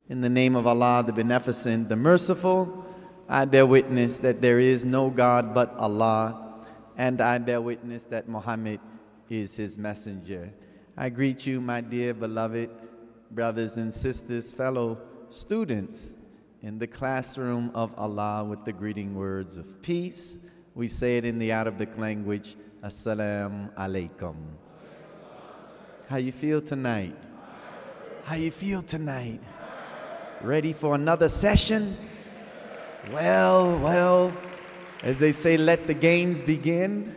In the name of Allah, the Beneficent, the Merciful, I bear witness that there is no God but Allah, and I bear witness that Muhammad is his messenger. I greet you, my dear beloved brothers and sisters, fellow students in the classroom of Allah with the greeting words of peace. We say it in the Arabic language, Assalamu alaikum. How you feel tonight? How you feel tonight? Ready for another session? Well, as they say, let the games begin.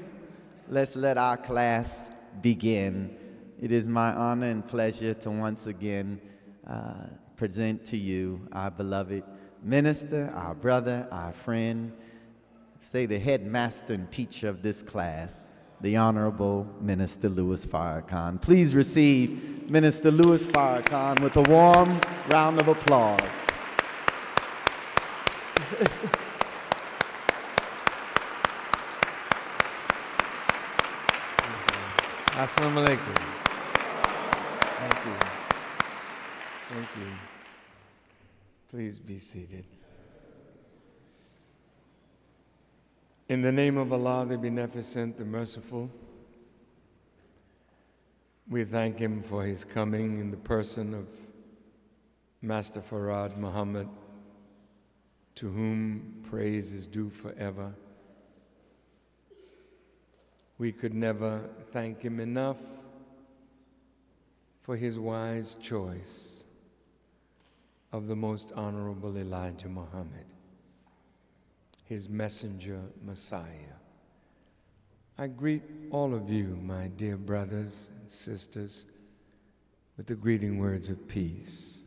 Let's let our class begin. It is my honor and pleasure to once again present to you our beloved minister, our brother, our friend, say the headmaster and teacher of this class, the Honorable Minister Louis Farrakhan. Please receive Minister Louis Farrakhan with a warm round of applause. Assalamu alaikum. Thank you. Thank you. Please be seated. In the name of Allah, the Beneficent, the Merciful, we thank Him for His coming in the person of Master Farad Muhammad, to whom praise is due forever. We could never thank Him enough for His wise choice of the most honorable Elijah Muhammad, His messenger, Messiah. I greet all of you, my dear brothers and sisters, with the greeting words of peace.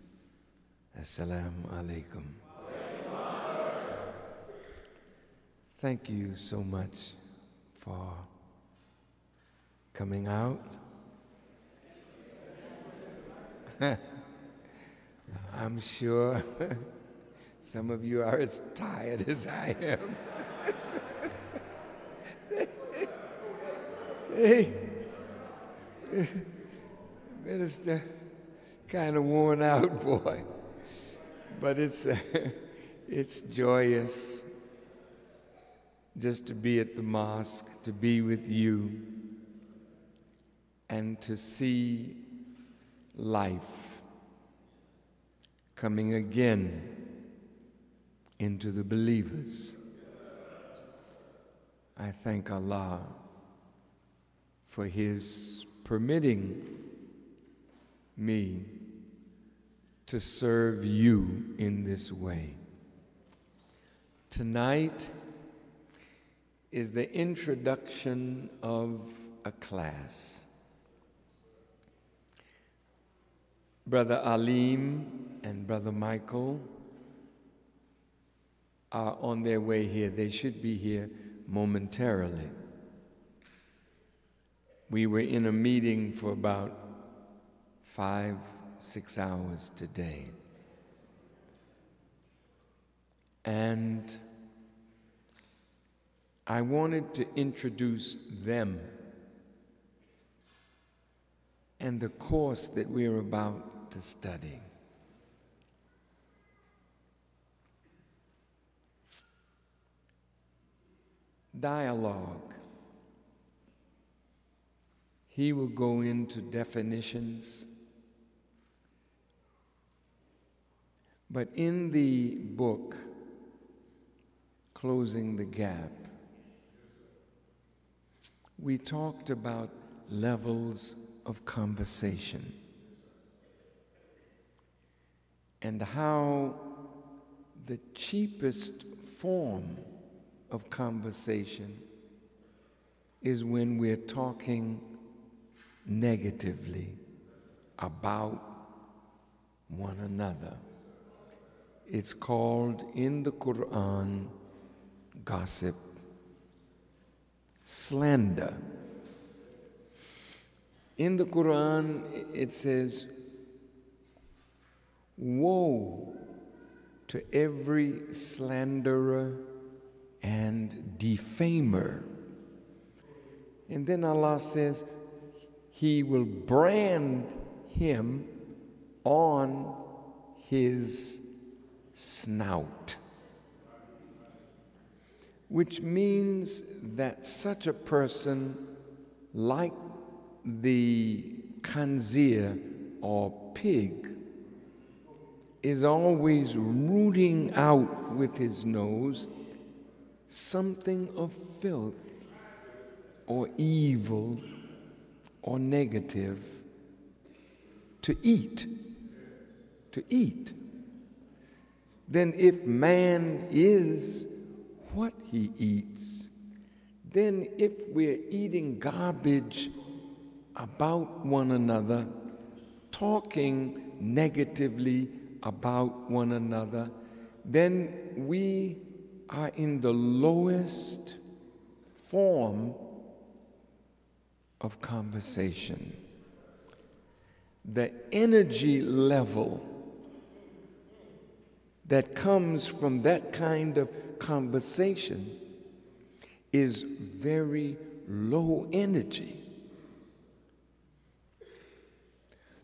Assalamu alaikum. Thank you so much for coming out. I'm sure some of you are as tired as I am. See, Minister, kind of worn out, boy, but it's joyous just to be at the mosque, to be with you, and to see life coming again into the believers. I thank Allah for His permitting me to serve you in this way. Tonight is the introduction of a class. Brother Alim and Brother Michael are on their way here. They should be here momentarily. We were in a meeting for about 5-6 hours today. And I wanted to introduce them and the course that we're about to study. Dialogue. He will go into definitions, but in the book, Closing the Gap, we talked about levels of conversation and how the cheapest form of conversation is when we're talking negatively about one another. It's called in the Quran gossip, slander. In the Quran, it says, woe to every slanderer and defamer. And then Allah says, He will brand him on his snout, which means that such a person, like the khanzir or pig, is always rooting out with his nose something of filth or evil or negative to eat. Then if man is what he eats, then if we're eating garbage about one another, talking negatively about one another, then we are in the lowest form of conversation. The energy level that comes from that kind of conversation is very low energy.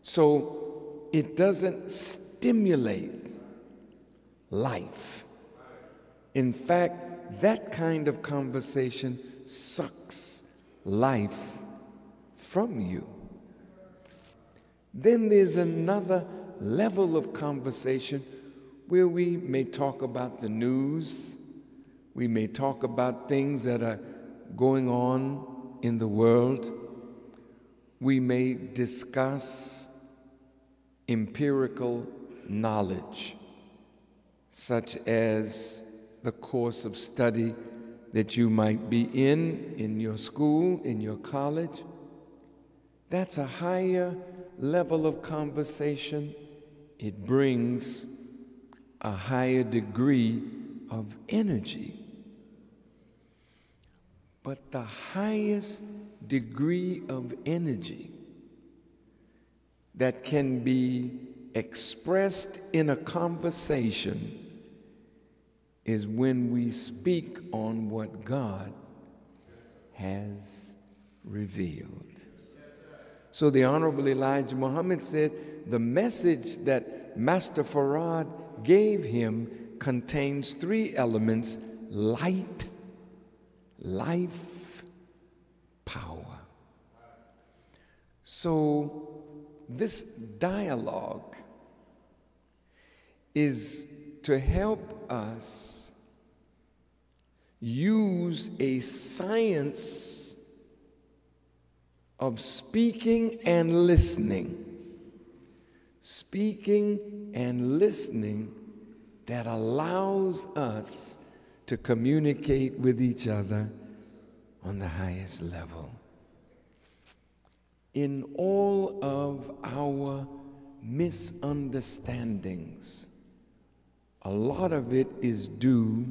So it doesn't stimulate life. In fact, that kind of conversation sucks life from you. Then there's another level of conversation where we may talk about the news, we may talk about things that are going on in the world, we may discuss empirical knowledge, such as the course of study that you might be in your school, in your college. That's a higher level of conversation. It brings a higher degree of energy. But the highest degree of energy that can be expressed in a conversation is when we speak on what God has revealed. So the Honorable Elijah Muhammad said the message that Master Farad gave him contains three elements: light, life, power. So this dialogue is to help us use a science of speaking and listening. Speaking and listening that allows us to communicate with each other on the highest level. In all of our misunderstandings, a lot of it is due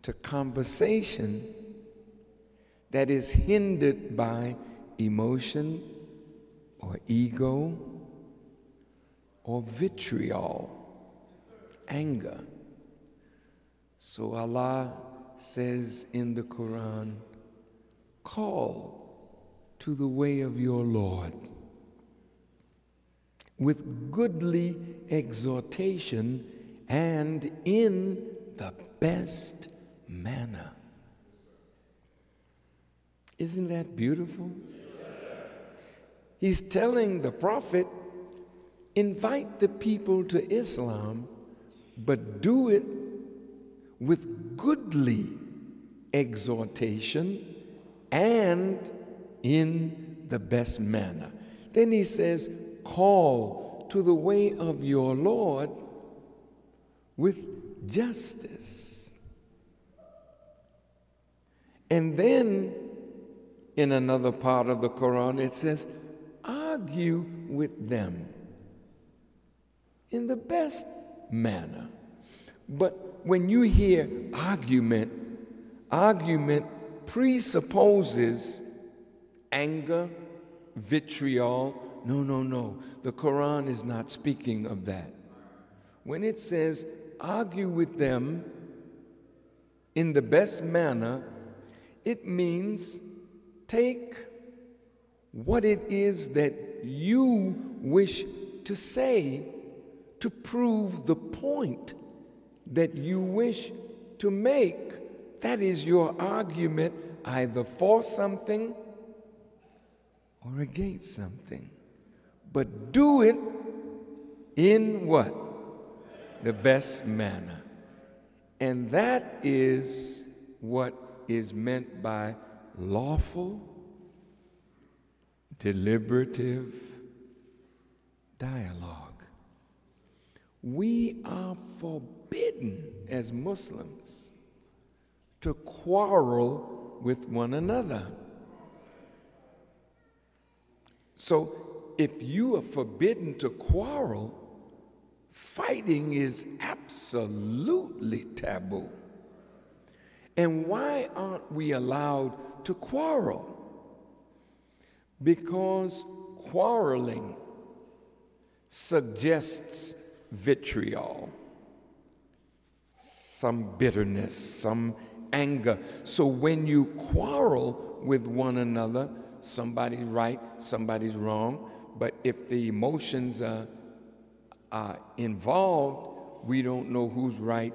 to conversation that is hindered by emotion or ego or vitriol, anger. So Allah says in the Quran, call to the way of your Lord with goodly exhortation and in the best manner. Isn't that beautiful? He's telling the Prophet, invite the people to Islam, but do it with goodly exhortation and in the best manner. Then he says, call to the way of your Lord with justice. And then in another part of the Quran it says, argue with them in the best manner. But when you hear argument presupposes anger, vitriol. No. The Quran is not speaking of that. When it says argue with them in the best manner, it means take what it is that you wish to say to prove the point that you wish to make. That is your argument, either for something or against something. But do it in what? The best manner. And that is what is meant by lawful, deliberative dialogue. We are forbidden as Muslims to quarrel with one another. So if you are forbidden to quarrel, fighting is absolutely taboo. And why aren't we allowed to quarrel? Because quarreling suggests vitriol, some bitterness, some anger. So when you quarrel with one another, somebody's right, somebody's wrong, but if the emotions are involved, we don't know who's right,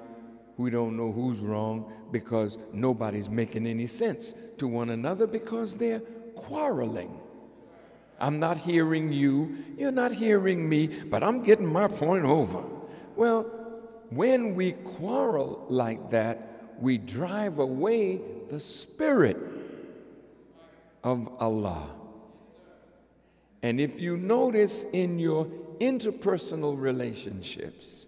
we don't know who's wrong, because nobody's making any sense to one another because they're quarreling. I'm not hearing you, you're not hearing me, but I'm getting my point over. Well, when we quarrel like that, we drive away the spirit of Allah. And if you notice in your interpersonal relationships,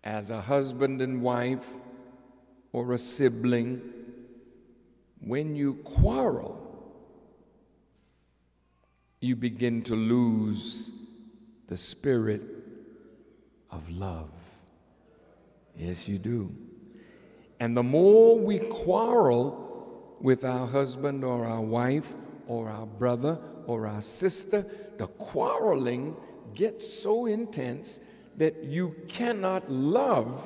as a husband and wife or a sibling, when you quarrel, you begin to lose the spirit of love. Yes, you do. And the more we quarrel with our husband or our wife or our brother or our sister, the quarreling gets so intense that you cannot love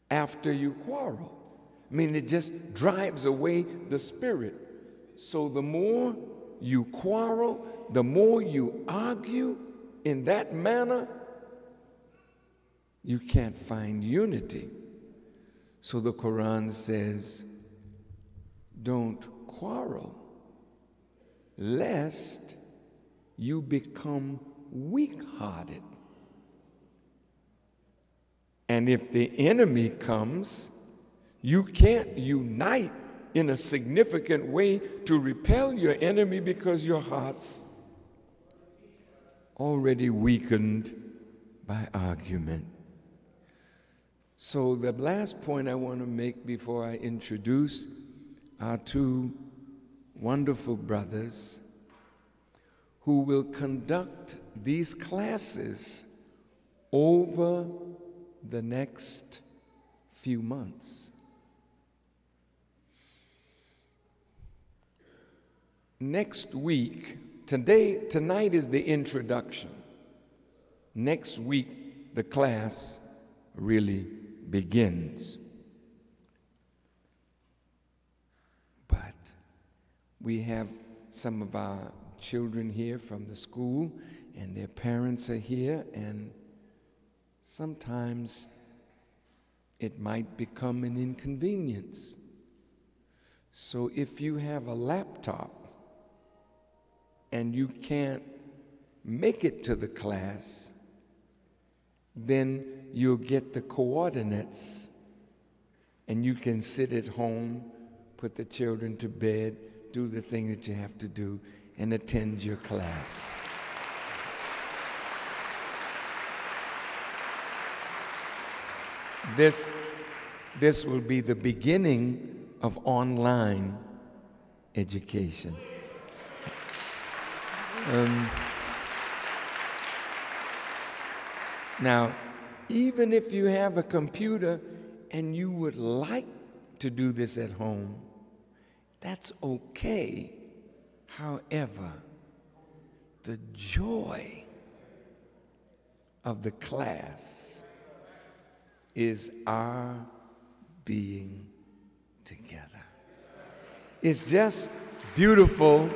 after you quarrel. I mean, it just drives away the spirit. So the more you quarrel, the more you argue in that manner, you can't find unity. So the Quran says, don't quarrel, lest you become weak-hearted. And if the enemy comes, you can't unite in a significant way to repel your enemy because your heart's already weakened by argument. So the last point I want to make before I introduce our two wonderful brothers who will conduct these classes over the next few months. Next week, tonight is the introduction. Next week, the class really begins. But we have some of our children here from the school, and their parents are here, and sometimes it might become an inconvenience. So if you have a laptop and you can't make it to the class, then you'll get the coordinates and you can sit at home, put the children to bed, do the thing that you have to do, and attend your class. This will be the beginning of online education. Now, even if you have a computer and you would like to do this at home, that's okay. However, the joy of the class is our being together. It's just beautiful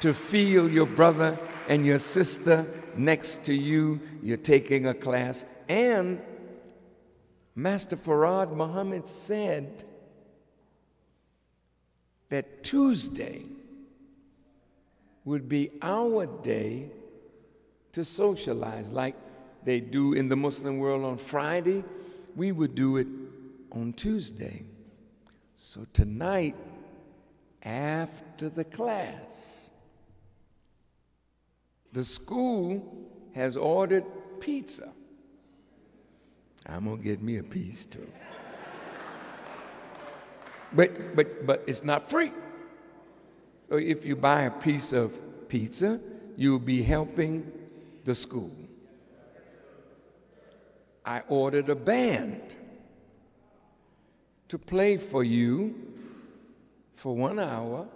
to feel your brother and your sister next to you, you're taking a class. And Master Farad Muhammad said that Tuesday would be our day to socialize, like they do in the Muslim world on Friday. We would do it on Tuesday. So tonight, after the class, the school has ordered pizza. I'm gonna get me a piece too. But it's not free. So if you buy a piece of pizza, you'll be helping the school. I ordered a band to play for you for 1 hour.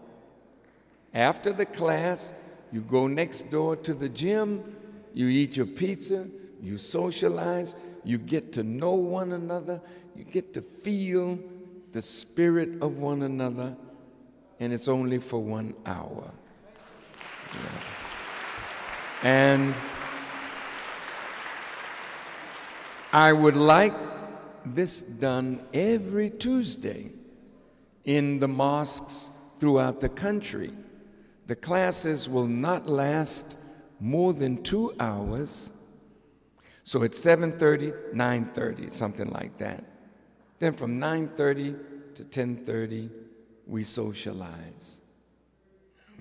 After the class, you go next door to the gym, you eat your pizza, you socialize, you get to know one another, you get to feel the spirit of one another, and it's only for 1 hour. Yeah. And I would like this done every Tuesday in the mosques throughout the country. The classes will not last more than 2 hours. So it's 7:30, 9:30, something like that. Then from 9:30 to 10:30, we socialize.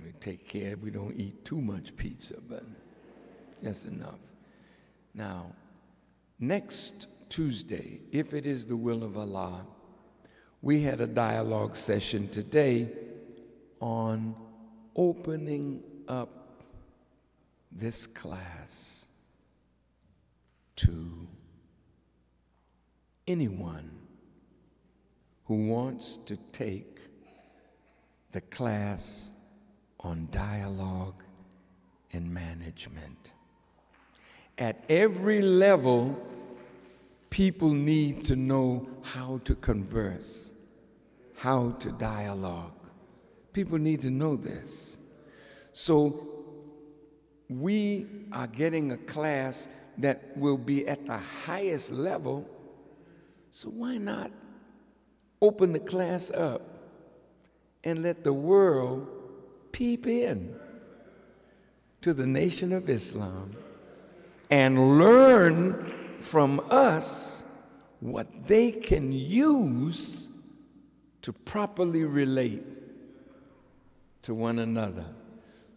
We take care, we don't eat too much pizza, but that's enough. Now, next Tuesday, if it is the will of Allah, we had a dialogue session today on opening up this class to anyone who wants to take the class on dialogue and management. At every level, people need to know how to converse, how to dialogue. People need to know this. So we are getting a class that will be at the highest level, so why not open the class up and let the world peep in to the Nation of Islam and learn from us what they can use to properly relate to one another.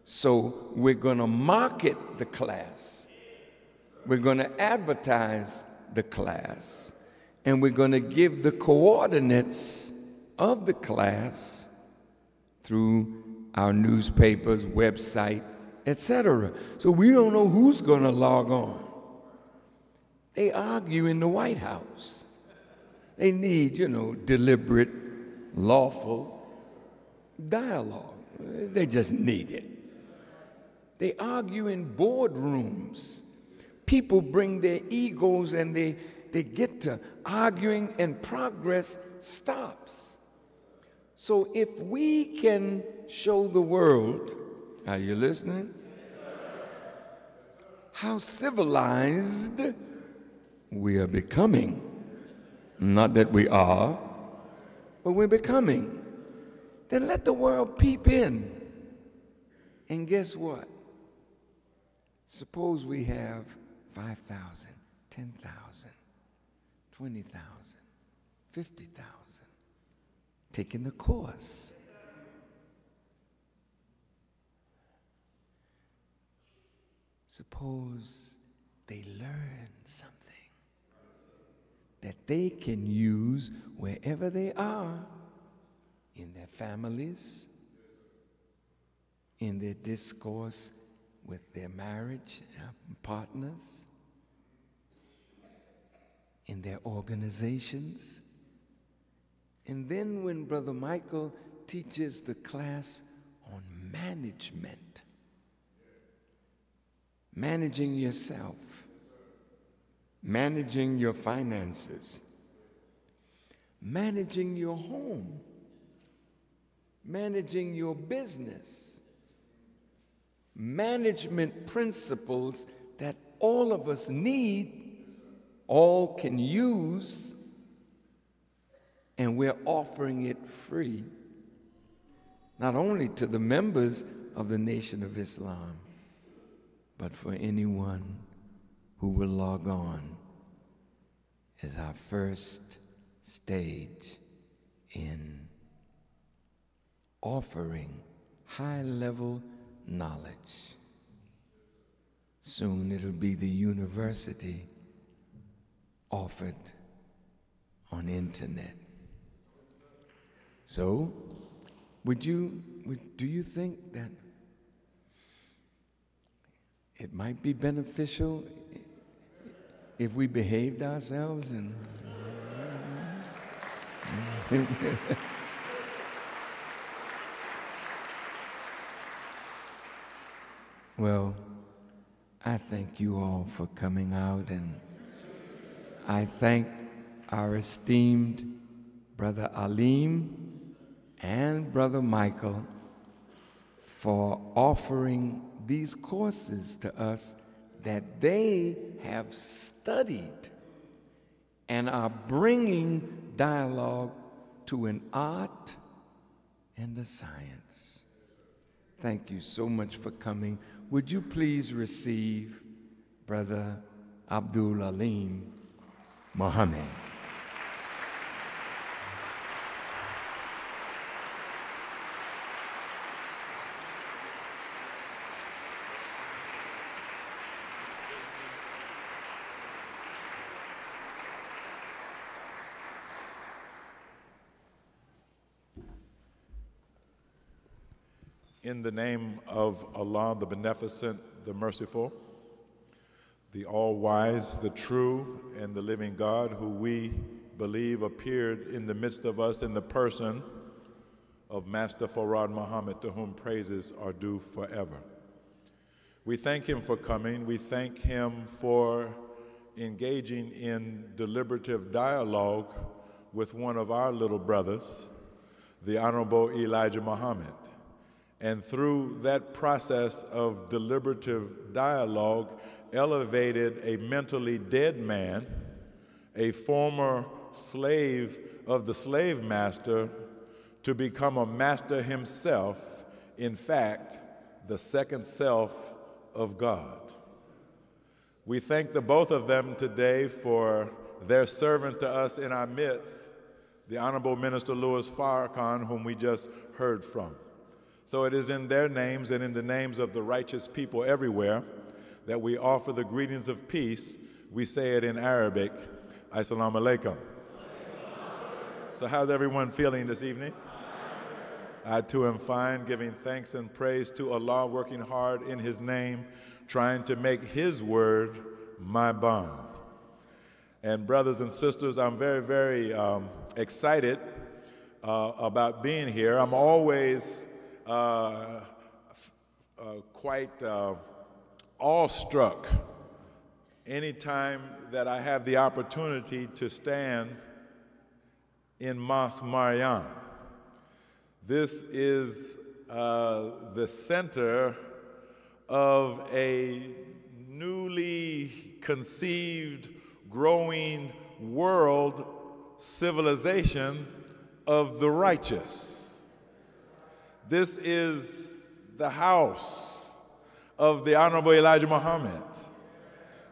So we're going to market the class. We're going to advertise the class. And we're going to give the coordinates of the class through our newspapers, website, etc. So we don't know who's going to log on. They argue in the White House. They need, deliberate, lawful dialogue. They just need it. They argue in boardrooms. People bring their egos and they get to arguing and progress stops. So if we can show the world, are you listening? How civilized we are becoming. Not that we are, but we're becoming. Then let the world peep in. And guess what? Suppose we have 5,000, 10,000, 20,000, 50,000 taking the course. Suppose they learn something that they can use wherever they are, in their families, in their discourse with their marriage partners, in their organizations. And then when Brother Michael teaches the class on management, managing yourself, managing your finances, managing your home, managing your business, management principles all of us need, all can use, and we're offering it free, not only to the members of the Nation of Islam, but for anyone who will log on as our first stage in offering high-level knowledge. Soon it'll be the university offered on internet. So, do you think that it might be beneficial if we behaved ourselves and well, I thank you all for coming out, and I thank our esteemed Brother Alim and Brother Michael for offering these courses to us that they have studied and are bringing dialogue to an art and a science. Thank you so much for coming. Would you please receive Brother Abdul Alim Muhammad. In the name of Allah, the Beneficent, the Merciful, the All-Wise, the True, and the Living God, who we believe appeared in the midst of us in the person of Master Farad Muhammad, to whom praises are due forever. We thank him for coming. We thank him for engaging in deliberative dialogue with one of our little brothers, the Honorable Elijah Muhammad. And through that process of deliberative dialogue, elevated a mentally dead man, a former slave of the slave master, to become a master himself, in fact, the second self of God. We thank the both of them today for their servant to us in our midst, the Honorable Minister Louis Farrakhan, whom we just heard from. So it is in their names and in the names of the righteous people everywhere that we offer the greetings of peace. We say it in Arabic, Assalamu alaikum. So how's everyone feeling this evening? I too am fine, giving thanks and praise to Allah, working hard in His name, trying to make His word my bond. And brothers and sisters, I'm very, very excited about being here. I'm always quite awestruck anytime that I have the opportunity to stand in Mosque Mariam. This is the center of a newly conceived, growing world civilization of the righteous. This is the house of the Honorable Elijah Muhammad.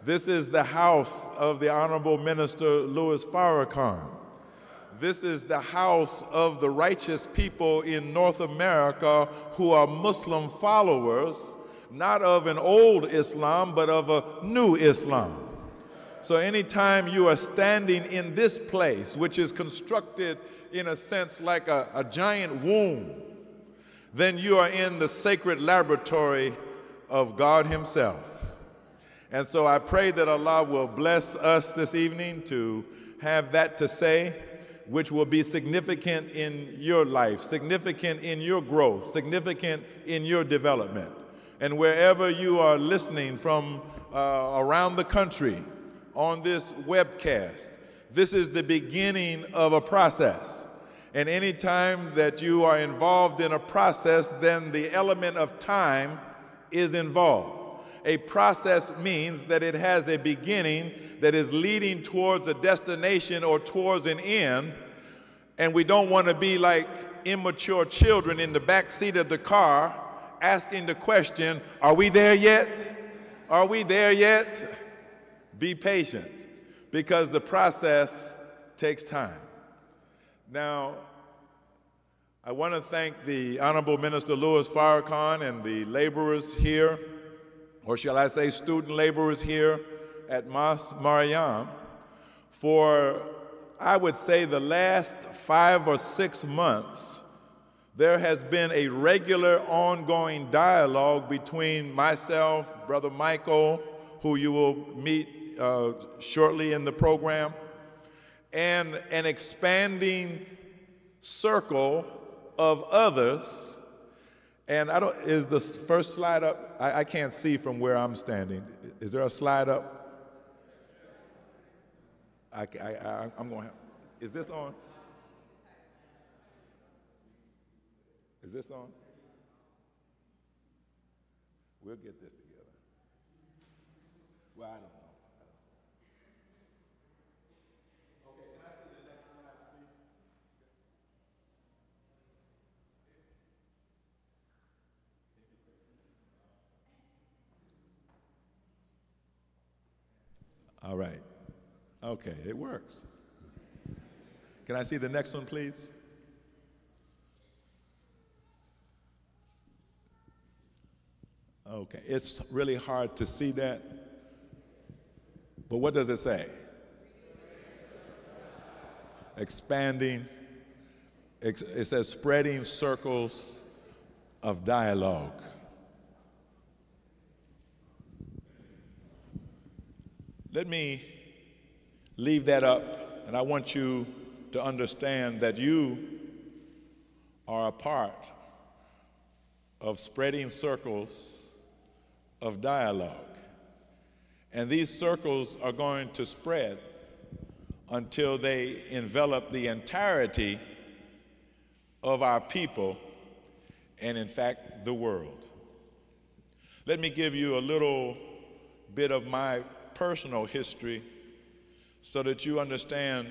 This is the house of the Honorable Minister Louis Farrakhan. This is the house of the righteous people in North America who are Muslim followers, not of an old Islam, but of a new Islam. So anytime you are standing in this place, which is constructed in a sense like a giant womb, then you are in the sacred laboratory of God Himself. And so I pray that Allah will bless us this evening to have that to say, which will be significant in your life, significant in your growth, significant in your development. And wherever you are listening from around the country on this webcast, this is the beginning of a process. And any time that you are involved in a process, then the element of time is involved. A process means that it has a beginning that is leading towards a destination or towards an end, and we don't want to be like immature children in the back seat of the car asking the question, are we there yet? Are we there yet? Be patient, because the process takes time. Now, I want to thank the Honorable Minister Louis Farrakhan and the laborers here, or shall I say student laborers here at Mas Mariam, for, I would say, the last 5 or 6 months. There has been a regular ongoing dialogue between myself, Brother Michael, who you will meet shortly in the program, and an expanding circle of others. And is the first slide up? I can't see from where I'm standing. Is there a slide up? I'm going to have, is this on? Is this on? We'll get this together. Well, I don't know. Okay, can I see the next slide, please? All right. Okay, it works. Can I see the next one, please? Okay, it's really hard to see that, but what does it say? Expanding, it says spreading circles of dialogue. Let me leave that up, and I want you to understand that you are a part of spreading circles of dialogue. And these circles are going to spread until they envelop the entirety of our people and, in fact, the world. Let me give you a little bit of my personal history so that you understand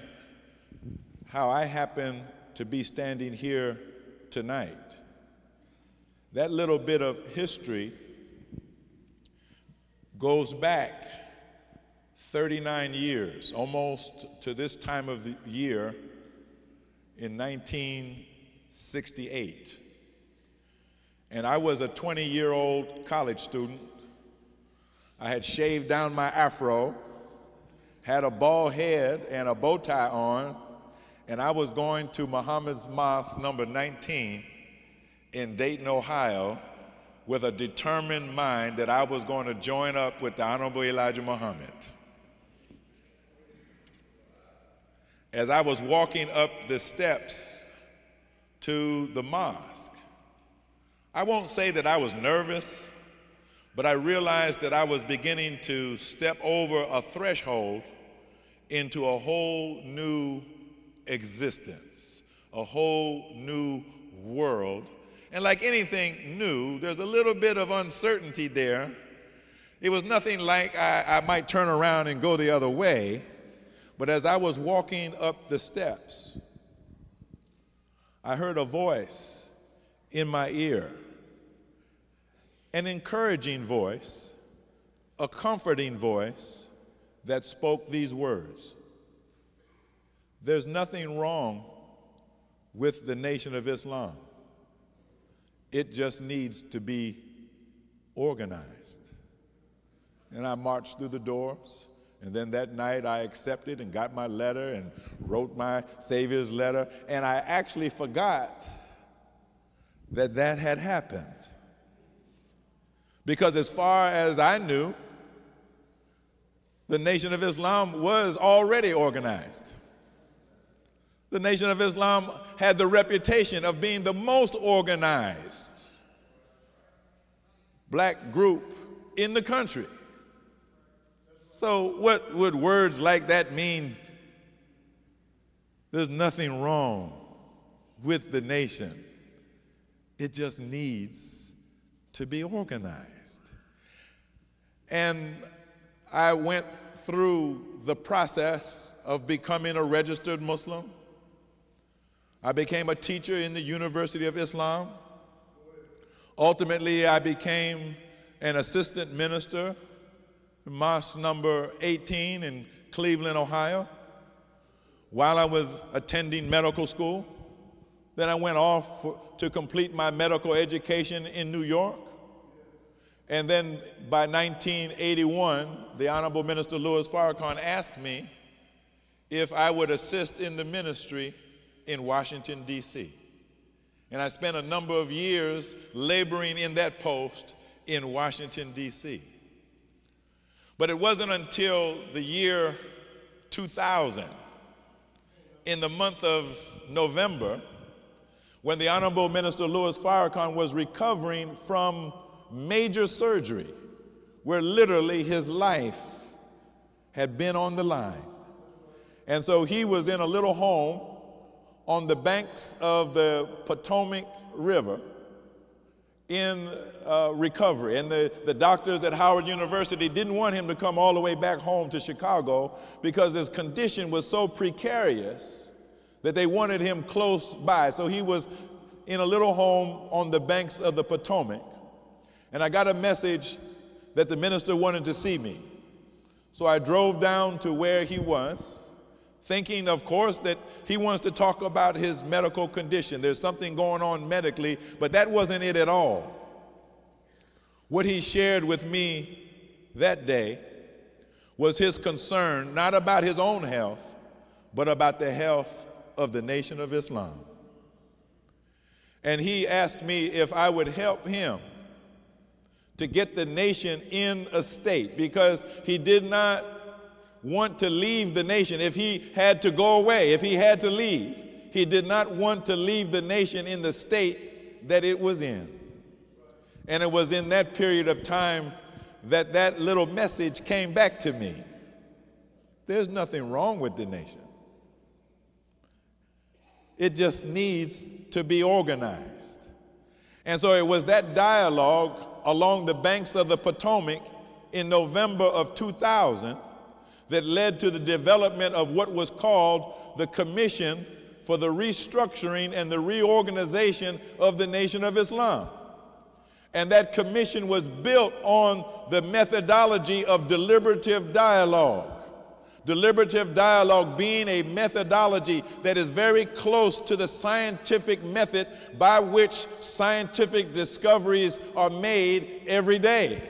how I happen to be standing here tonight. That little bit of history goes back 39 years, almost to this time of the year in 1968. And I was a 20-year-old college student. I had shaved down my afro, had a bald head and a bow tie on, and I was going to Muhammad's Mosque number 19 in Dayton, Ohio, with a determined mind that I was going to join up with the Honorable Elijah Muhammad. As I was walking up the steps to the mosque, I won't say that I was nervous, but I realized that I was beginning to step over a threshold into a whole new existence, a whole new world. And like anything new, there's a little bit of uncertainty there. It was nothing like I might turn around and go the other way, but as I was walking up the steps, I heard a voice in my ear, an encouraging voice, a comforting voice that spoke these words: there's nothing wrong with the Nation of Islam. It just needs to be organized. And I marched through the doors, and then that night I accepted and got my letter and wrote my Savior's letter, and I actually forgot that that had happened. Because as far as I knew, the Nation of Islam was already organized. The Nation of Islam had the reputation of being the most organized black group in the country. So what would words like that mean? There's nothing wrong with the nation. It just needs to be organized. And I went through the process of becoming a registered Muslim. I became a teacher in the University of Islam. Ultimately, I became an assistant minister in Mosque number 18 in Cleveland, Ohio, while I was attending medical school. Then I went off to complete my medical education in New York. And then by 1981, the Honorable Minister Louis Farrakhan asked me if I would assist in the ministry in Washington, D.C. And I spent a number of years laboring in that post in Washington, D.C. But it wasn't until the year 2000, in the month of November, when the Honorable Minister Louis Farrakhan was recovering from major surgery, where literally his life had been on the line. And so he was in a little home on the banks of the Potomac River in recovery. And the doctors at Howard University didn't want him to come all the way back home to Chicago because his condition was so precarious that they wanted him close by. So he was in a little home on the banks of the Potomac. And I got a message that the minister wanted to see me. So I drove down to where he was, thinking, of course, that he wants to talk about his medical condition. There's something going on medically, but that wasn't it at all. What he shared with me that day was his concern, not about his own health, but about the health of the Nation of Islam. And he asked me if I would help him to get the nation in a state, because he did not want to leave the nation. If he had to go away, if he had to leave, he did not want to leave the nation in the state that it was in. And it was in that period of time that that little message came back to me. There's nothing wrong with the nation. It just needs to be organized. And so it was that dialogue along the banks of the Potomac in November of 2000 that led to the development of what was called the Commission for the Restructuring and the Reorganization of the Nation of Islam. And that commission was built on the methodology of deliberative dialogue. Deliberative dialogue being a methodology that is very close to the scientific method by which scientific discoveries are made every day.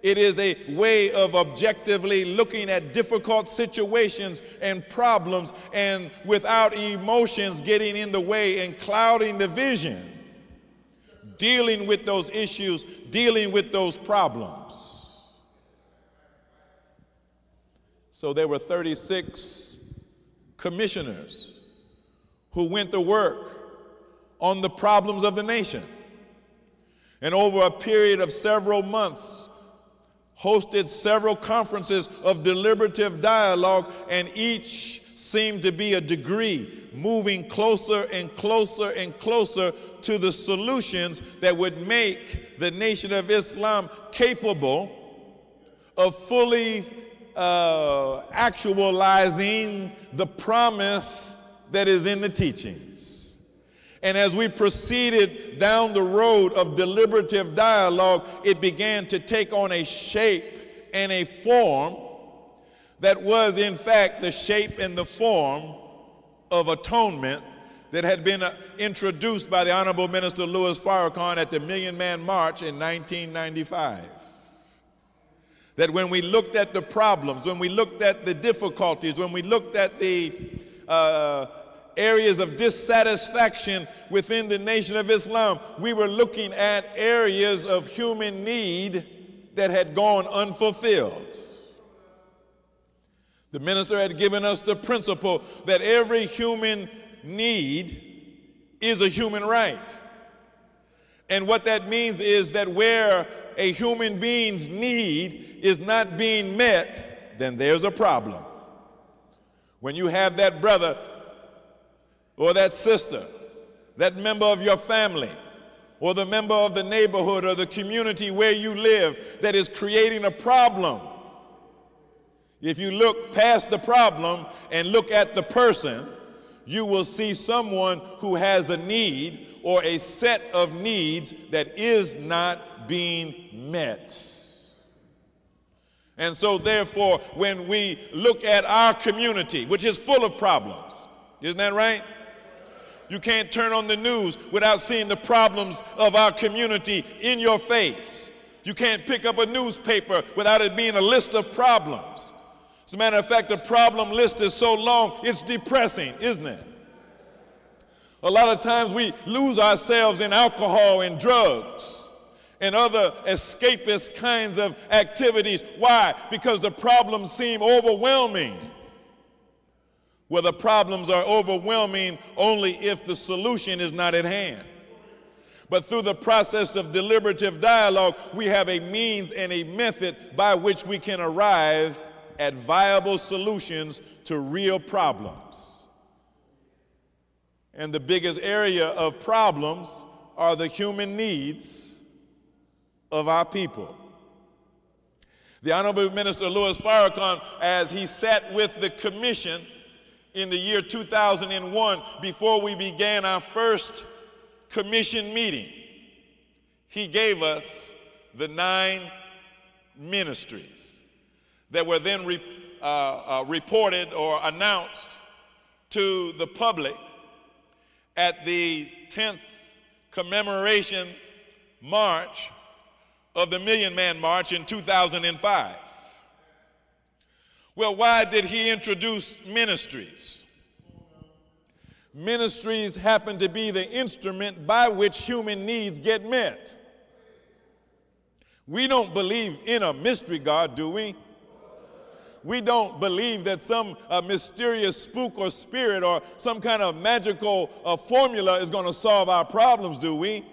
It is a way of objectively looking at difficult situations and problems and without emotions getting in the way and clouding the vision, dealing with those issues, dealing with those problems. So there were 36 commissioners who went to work on the problems of the nation. And over a period of several months, hosted several conferences of deliberative dialogue, and each seemed to be a degree moving closer and closer and closer to the solutions that would make the Nation of Islam capable of fully actualizing the promise that is in the teachings. And as we proceeded down the road of deliberative dialogue, it began to take on a shape and a form that was, in fact, the shape and the form of atonement that had been introduced by the Honorable Minister Louis Farrakhan at the Million Man March in 1995. That when we looked at the problems, when we looked at the difficulties, when we looked at the areas of dissatisfaction within the Nation of Islam, we were looking at areas of human need that had gone unfulfilled. The minister had given us the principle that every human need is a human right. And what that means is that where a human being's need is not being met, then there's a problem. When you have that brother or that sister, that member of your family, or the member of the neighborhood or the community where you live that is creating a problem. If you look past the problem and look at the person, you will see someone who has a need or a set of needs that is not being met. And so therefore, when we look at our community, which is full of problems, isn't that right? You can't turn on the news without seeing the problems of our community in your face. You can't pick up a newspaper without it being a list of problems. As a matter of fact, the problem list is so long, it's depressing, isn't it? A lot of times we lose ourselves in alcohol and drugs and other escapist kinds of activities. Why? Because the problems seem overwhelming. Well, the problems are overwhelming only if the solution is not at hand. But through the process of deliberative dialogue, we have a means and a method by which we can arrive at viable solutions to real problems. And the biggest area of problems are the human needs of our people. The Honorable Minister Louis Farrakhan, as he sat with the commission in the year 2001, before we began our first commission meeting, he gave us the 9 ministries that were then reported or announced to the public at the 10th commemoration march of the Million Man March in 2005. Well, why did he introduce ministries? Ministries happen to be the instrument by which human needs get met. We don't believe in a mystery God, do we? We don't believe that some mysterious spook or spirit or some kind of magical formula is going to solve our problems, do we?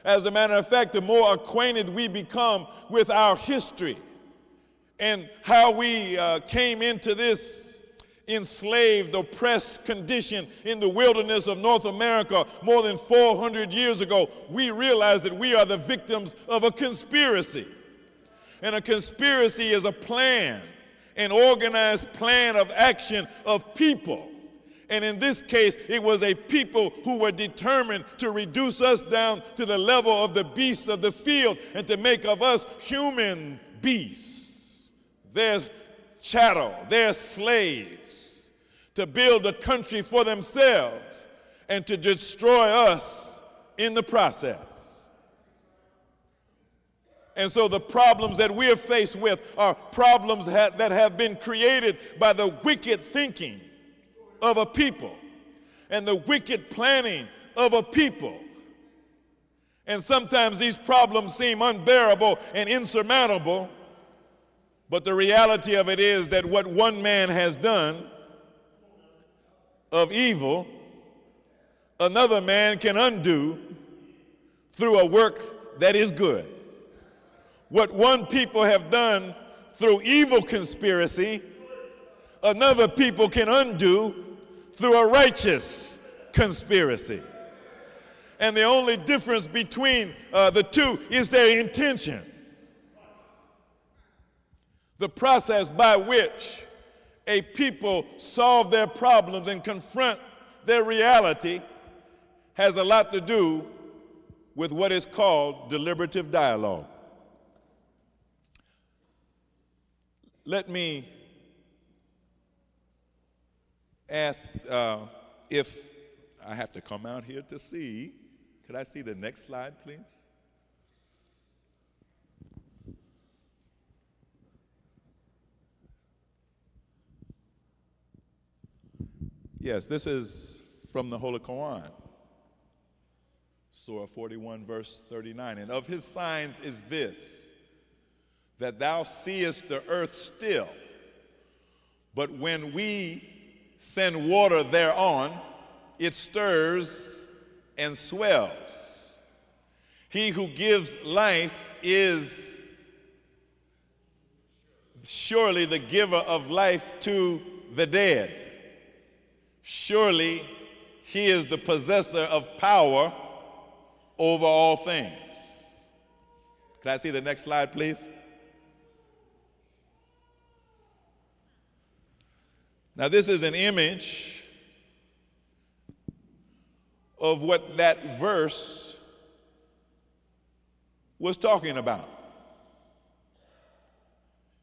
As a matter of fact, the more acquainted we become with our history and how we came into this enslaved, oppressed condition in the wilderness of North America more than 400 years ago, we realize that we are the victims of a conspiracy. And a conspiracy is a plan, an organized plan of action of people. And in this case, it was a people who were determined to reduce us down to the level of the beasts of the field and to make of us human beasts. Their chattel, their slaves, to build a country for themselves and to destroy us in the process. And so the problems that we are faced with are problems that have been created by the wicked thinking of a people and the wicked planning of a people. And sometimes these problems seem unbearable and insurmountable, but the reality of it is that what one man has done of evil, another man can undo through a work that is good. What one people have done through evil conspiracy, another people can undo through a righteous conspiracy. And the only difference between the two is their intention. The process by which a people solve their problems and confront their reality has a lot to do with what is called deliberative dialogue. Let me ask if I have to come out here to see. Could I see the next slide, please? Yes, this is from the Holy Quran, Surah 41, verse 39. And of his signs is this, that thou seest the earth still, but when we send water thereon, it stirs and swells. He who gives life is surely the giver of life to the dead. Surely he is the possessor of power over all things. Can I see the next slide, please? Now, this is an image of what that verse was talking about.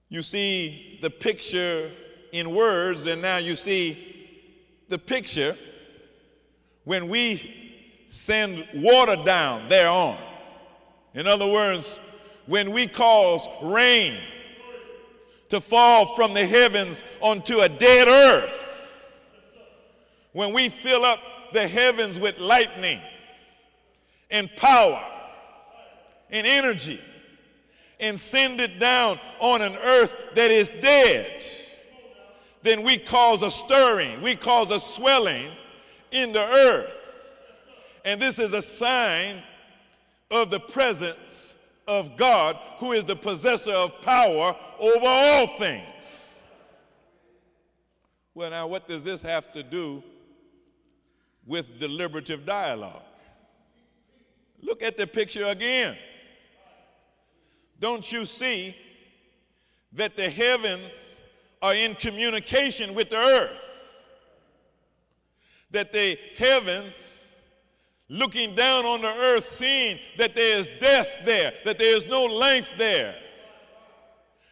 You see the picture in words, and now you see the picture when we send water down thereon. In other words, when we cause rain to fall from the heavens onto a dead earth, when we fill up the heavens with lightning and power and energy and send it down on an earth that is dead, then we cause a stirring, we cause a swelling in the earth. And this is a sign of the presence of God, who is the possessor of power over all things. Well, now, what does this have to do with deliberative dialogue? Look at the picture again. Don't you see that the heavens are in communication with the earth? That the heavens, looking down on the earth, seeing that there is death there, that there is no life there,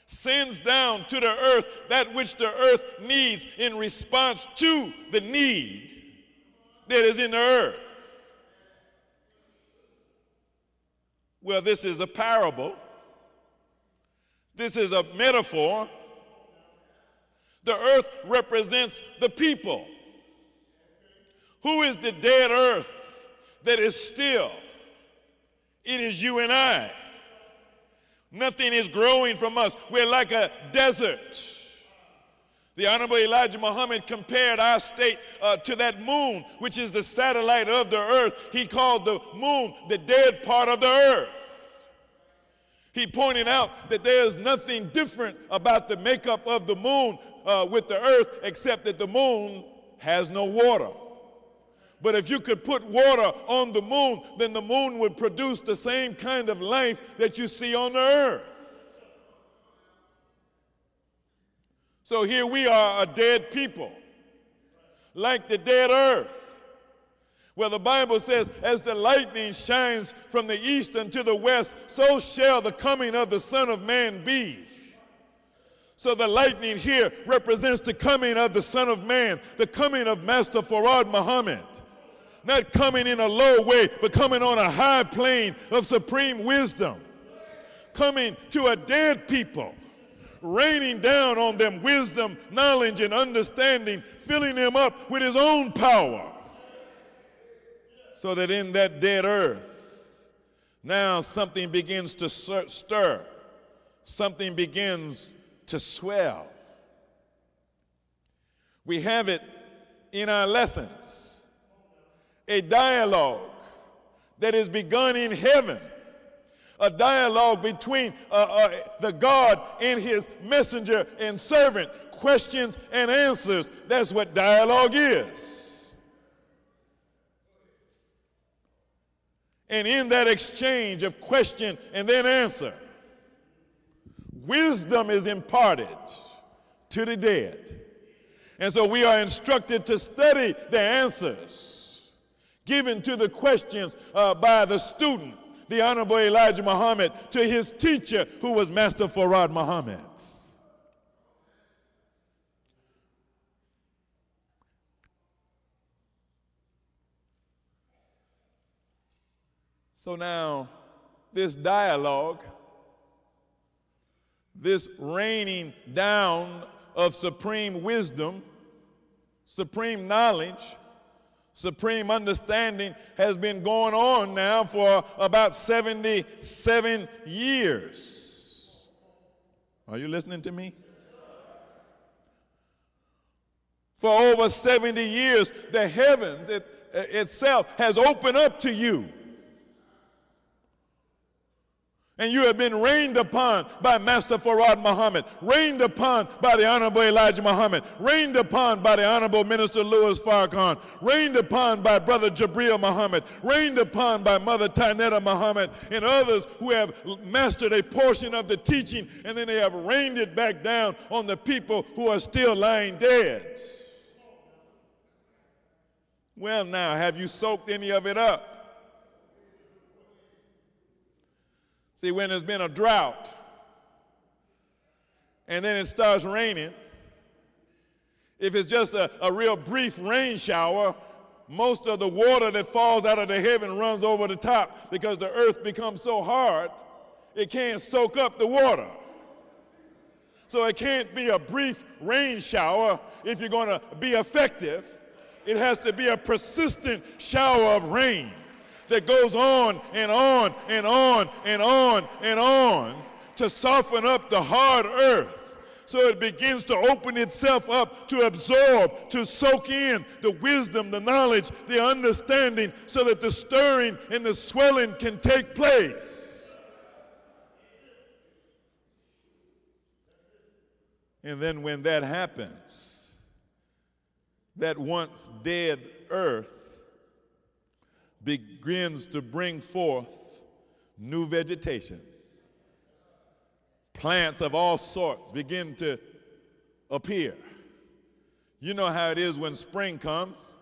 sends down to the earth that which the earth needs in response to the need that is in the earth. Well, this is a parable. This is a metaphor. The earth represents the people. Who is the dead earth that is still? It is you and I. Nothing is growing from us. We're like a desert. The Honorable Elijah Muhammad compared our state to that moon, which is the satellite of the earth. He called the moon the dead part of the earth. He pointed out that there is nothing different about the makeup of the moon with the earth, except that the moon has no water. But if you could put water on the moon, then the moon would produce the same kind of life that you see on the earth. So here we are, a dead people, like the dead earth. Well, the Bible says, as the lightning shines from the east unto the west, so shall the coming of the Son of Man be. So the lightning here represents the coming of the Son of Man, the coming of Master Farad Muhammad. Not coming in a low way, but coming on a high plane of supreme wisdom. Coming to a dead people, raining down on them wisdom, knowledge, and understanding, filling them up with his own power. So that in that dead earth, now something begins to stir. Something begins to swell. We have it in our lessons. A dialogue that is begun in heaven. A dialogue between the God and his messenger and servant. Questions and answers. That's what dialogue is. And in that exchange of question and then answer, wisdom is imparted to the dead. And so we are instructed to study the answers given to the questions by the student, the Honorable Elijah Muhammad, to his teacher, who was Master Farad Muhammad. So now, this dialogue, this raining down of supreme wisdom, supreme knowledge, supreme understanding has been going on now for about 77 years. Are you listening to me? For over 70 years, the heavens itself has opened up to you. And you have been rained upon by Master Farad Muhammad, rained upon by the Honorable Elijah Muhammad, rained upon by the Honorable Minister Louis Farrakhan, rained upon by Brother Jabril Muhammad, rained upon by Mother Tainetta Muhammad, and others who have mastered a portion of the teaching, and then they have rained it back down on the people who are still lying dead. Well, now, have you soaked any of it up? See, when there's been a drought and then it starts raining, if it's just a real brief rain shower, most of the water that falls out of the heaven runs over the top because the earth becomes so hard it can't soak up the water. So it can't be a brief rain shower if you're going to be effective. It has to be a persistent shower of rain that goes on and on and on and on and on to soften up the hard earth so it begins to open itself up to absorb, to soak in the wisdom, the knowledge, the understanding so that the stirring and the swelling can take place. And then when that happens, that once dead earth begins to bring forth new vegetation. Plants of all sorts begin to appear. You know how it is when spring comes.